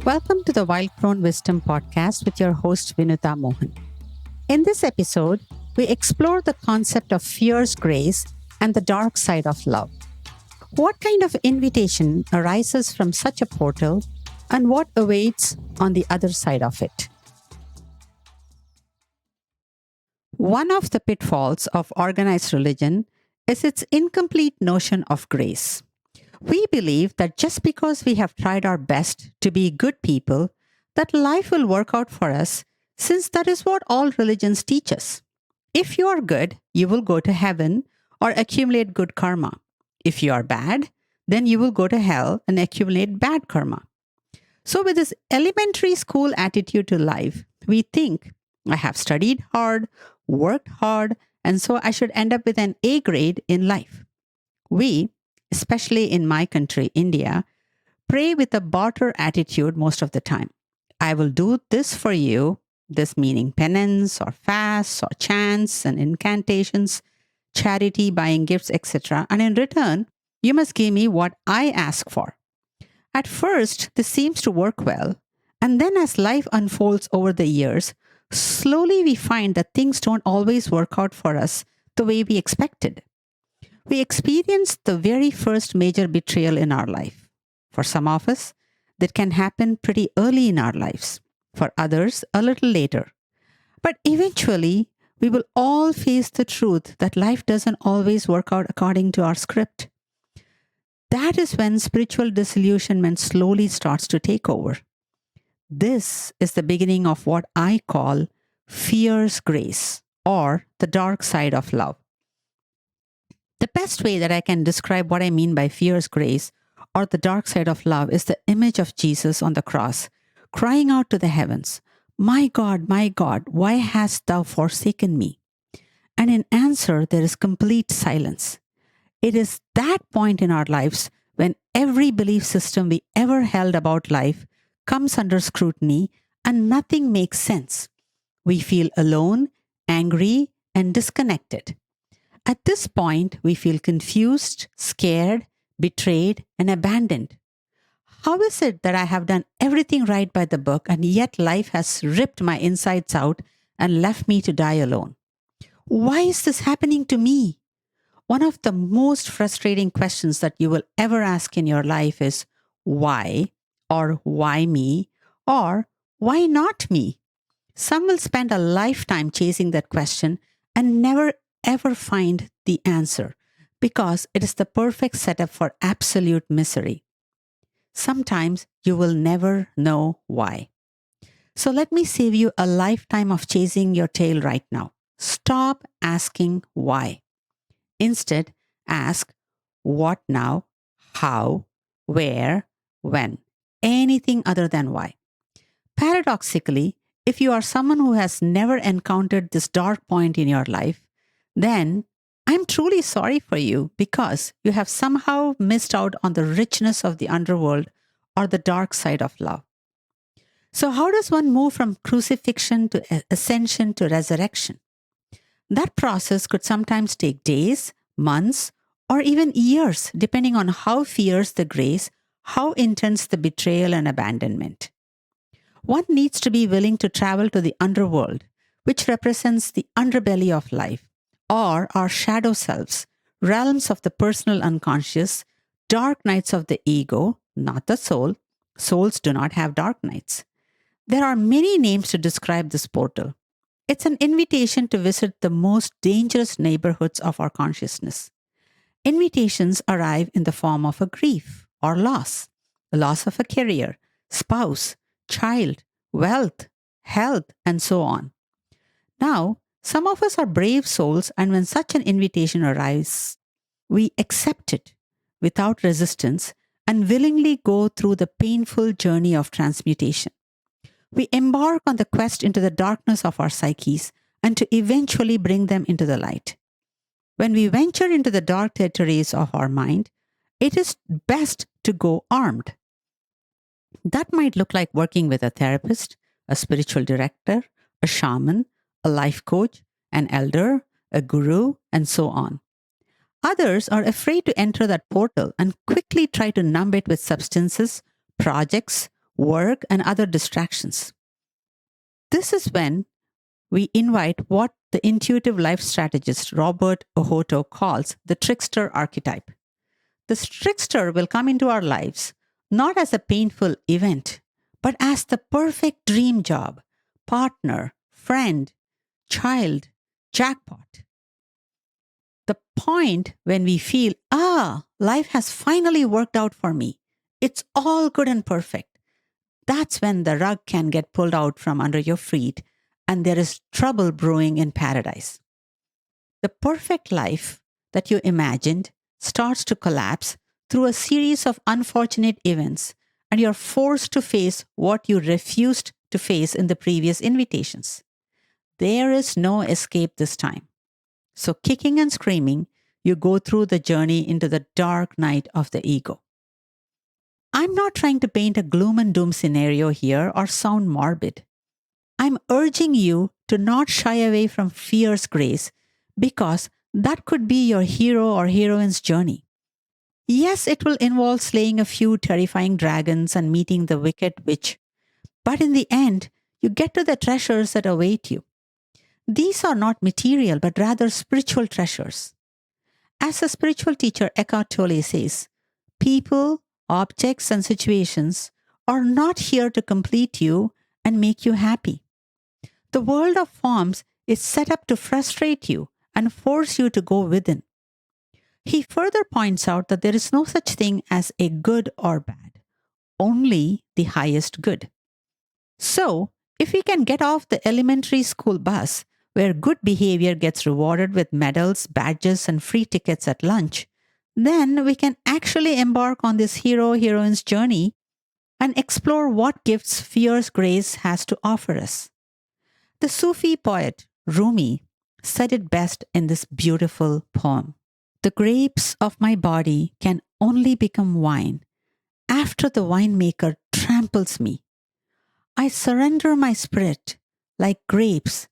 Welcome to the Wild Crone Wisdom podcast with your host, Vinutha Mohan. In this episode, we explore the concept of fierce grace and the dark side of love. What kind of invitation arises from such a portal, and what awaits on the other side of it? One of the pitfalls of organized religion is its incomplete notion of grace. We believe that just because we have tried our best to be good people, that life will work out for us, since that is what all religions teach us. If you are good, you will go to heaven or accumulate good karma. If you are bad, then you will go to hell and accumulate bad karma. So, with this elementary school attitude to life, we think, I have studied hard, worked hard, and so I should end up with an A grade in life. We, especially in my country, India, pray with a barter attitude most of the time. I will do this for you, this meaning penance or fasts or chants and incantations, charity, buying gifts, etc. And in return, you must give me what I ask for. At first, this seems to work well. And then as life unfolds over the years, slowly we find that things don't always work out for us the way we expected. We experience the very first major betrayal in our life. For some of us, that can happen pretty early in our lives. For others, a little later. But eventually, we will all face the truth that life doesn't always work out according to our script. That is when spiritual disillusionment slowly starts to take over. This is the beginning of what I call fierce grace, or the dark side of love. The best way that I can describe what I mean by fierce grace or the dark side of love is the image of Jesus on the cross, crying out to the heavens, my God, why hast thou forsaken me? And in answer, there is complete silence. It is that point in our lives when every belief system we ever held about life comes under scrutiny and nothing makes sense. We feel alone, angry, and disconnected. At this point, we feel confused, scared, betrayed, and abandoned. How is it that I have done everything right by the book and yet life has ripped my insides out and left me to die alone? Why is this happening to me? One of the most frustrating questions that you will ever ask in your life is why, or why me, or why not me? Some will spend a lifetime chasing that question and never ever find the answer because it is the perfect setup for absolute misery. Sometimes you will never know why. So let me save you a lifetime of chasing your tail right now. Stop asking why. Instead, ask what now, how, where, when. Anything other than why. Paradoxically, if you are someone who has never encountered this dark point in your life, then I'm truly sorry for you because you have somehow missed out on the richness of the underworld or the dark side of love. So, how does one move from crucifixion to ascension to resurrection? That process could sometimes take days, months, or even years, depending on how fierce the grace, how intense the betrayal and abandonment. One needs to be willing to travel to the underworld, which represents the underbelly of life, or our shadow selves, realms of the personal unconscious, dark nights of the ego, not the soul. Souls do not have dark nights. There are many names to describe this portal. It's an invitation to visit the most dangerous neighborhoods of our consciousness. Invitations arrive in the form of a grief or loss, the loss of a career, spouse, child, wealth, health, and so on. Now, some of us are brave souls, and when such an invitation arrives, we accept it without resistance and willingly go through the painful journey of transmutation. We embark on the quest into the darkness of our psyches and to eventually bring them into the light. When we venture into the dark territories of our mind, it is best to go armed. That might look like working with a therapist, a spiritual director, a shaman, a life coach, an elder, a guru, and so on. Others are afraid to enter that portal and quickly try to numb it with substances, projects, work, and other distractions. This is when we invite what the intuitive life strategist Robert Ohoto calls the trickster archetype. The trickster will come into our lives not as a painful event, but as the perfect dream job, partner, friend, child, jackpot. The point when we feel, life has finally worked out for me. It's all good and perfect. That's when the rug can get pulled out from under your feet and there is trouble brewing in paradise. The perfect life that you imagined starts to collapse through a series of unfortunate events, and you're forced to face what you refused to face in the previous invitations. There is no escape this time. So, kicking and screaming, you go through the journey into the dark night of the ego. I'm not trying to paint a gloom and doom scenario here or sound morbid. I'm urging you to not shy away from fierce grace because that could be your hero or heroine's journey. Yes, it will involve slaying a few terrifying dragons and meeting the wicked witch, but in the end, you get to the treasures that await you. These are not material, but rather spiritual treasures. As a spiritual teacher, Eckhart Tolle says, people, objects, and situations are not here to complete you and make you happy. The world of forms is set up to frustrate you and force you to go within. He further points out that there is no such thing as a good or bad, only the highest good. So, if we can get off the elementary school bus where good behavior gets rewarded with medals, badges, and free tickets at lunch, then we can actually embark on this hero-heroine's journey and explore what gifts fierce grace has to offer us. The Sufi poet Rumi said it best in this beautiful poem. The grapes of my body can only become wine after the winemaker tramples me. I surrender my spirit like grapes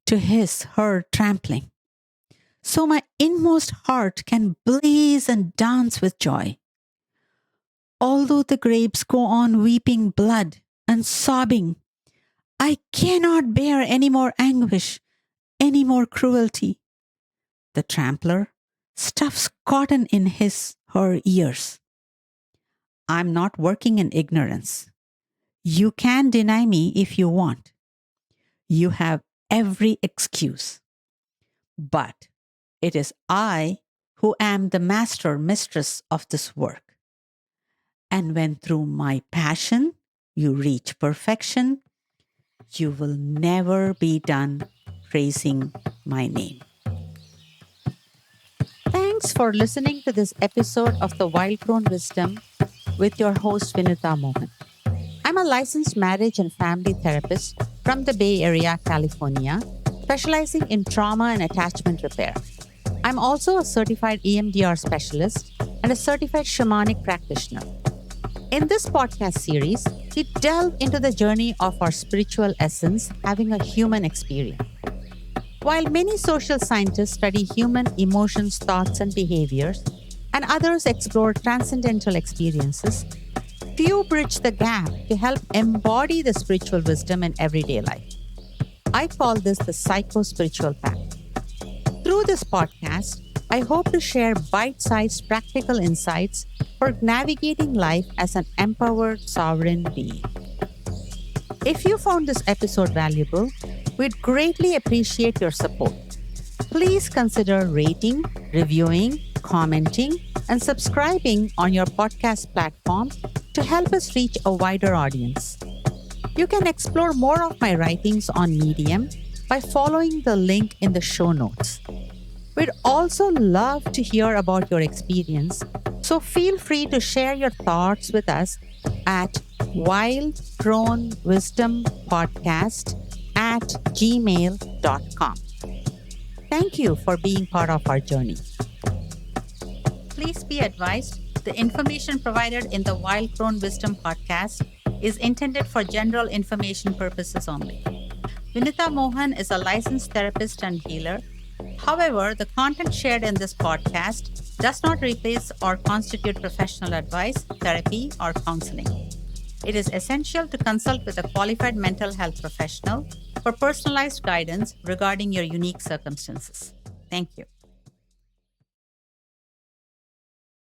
to her trampling, so my inmost heart can blaze and dance with joy. Although the grapes go on weeping blood and sobbing, I cannot bear any more anguish, any more cruelty. The trampler stuffs cotton in her ears. I'm not working in ignorance. You can deny me if you want. You have every excuse. But it is I who am the master mistress of this work. And when through my passion you reach perfection, you will never be done praising my name. Thanks for listening to this episode of the Wild Crone Wisdom with your host Vinutha Mohan. I'm a licensed marriage and family therapist from the Bay Area, California, specializing in trauma and attachment repair. I'm also a certified EMDR specialist and a certified shamanic practitioner. In this podcast series, we delve into the journey of our spiritual essence having a human experience. While many social scientists study human emotions, thoughts, and behaviors, and others explore transcendental experiences, few bridge the gap to help embody the spiritual wisdom in everyday life. I call this the psycho-spiritual path. Through this podcast, I hope to share bite-sized practical insights for navigating life as an empowered sovereign being. If you found this episode valuable, we'd greatly appreciate your support. Please consider rating, reviewing, commenting, and subscribing on your podcast platform to help us reach a wider audience. You can explore more of my writings on Medium by following the link in the show notes. We'd also love to hear about your experience, so feel free to share your thoughts with us at Wild Crone Wisdom Podcast at gmail.com. Thank you for being part of our journey. Please be advised, the information provided in the Wild Crone Wisdom podcast is intended for general information purposes only. Vinutha Mohan is a licensed therapist and healer. However, the content shared in this podcast does not replace or constitute professional advice, therapy, or counseling. It is essential to consult with a qualified mental health professional for personalized guidance regarding your unique circumstances. Thank you.